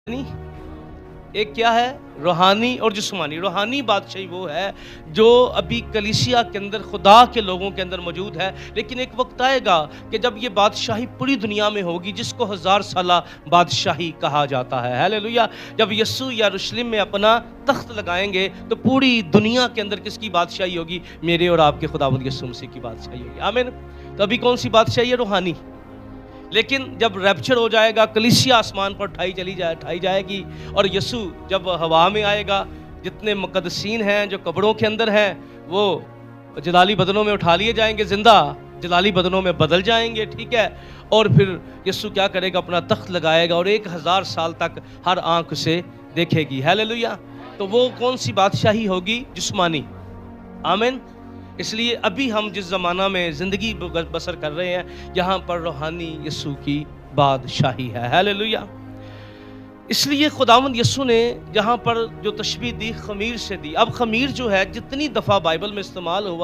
نہیں، ایک کیا ہے؟ روحانی اور جسمانی۔ روحانی بادشاہی وہ ہے جو ابھی کلیسیا کے اندر خدا کے لوگوں کے اندر موجود ہے، لیکن ایک وقت آئے گا کہ جب یہ بادشاہی پوری دنیا میں ہوگی، جس کو 1000 سالہ بادشاہی کہا جاتا ہے۔ ہیلیلویا! جب یسوع یروشلم میں اپنا تخت لگائیں گے تو پوری دنیا کے اندر کس کی بادشاہی ہوگی؟ میرے اور آپ کے خداوند یسوع مسیح کی بادشاہی ہوگی۔ آمین۔ تو ابھی کون سی بادشاہی ہے؟ روحانی۔ لیکن جب ریپچر ہو جائے گا، کلیسیا آسمان پر اٹھائی جائے گی، اور یسوع جب ہوا میں آئے گا، جتنے مقدسین ہیں جو قبروں کے اندر ہیں وہ جلالی بدنوں میں اٹھا لیے جائیں گے، زندہ جلالی بدنوں میں بدل جائیں گے، ٹھیک ہے؟ اور پھر یسوع کیا کرے گا؟ اپنا تخت لگائے گا اور 1000 سال تک ہر آنکھ سے دیکھے گی۔ ہیلیلویا! تو وہ کون سی بادشاہی ہوگی؟ جسمانی۔ آمین۔ اس لیے ابھی ہم جس زمانہ میں زندگی بسر کر رہے ہیں، یہاں پر روحانی یسوع کی بادشاہی ہے۔ ہیلیلویا! اس لیے خداوند یسوع نے یہاں پر جو تشبیہ دی، خمیر سے دی۔ اب خمیر جو ہے جتنی دفعہ بائبل میں استعمال ہوا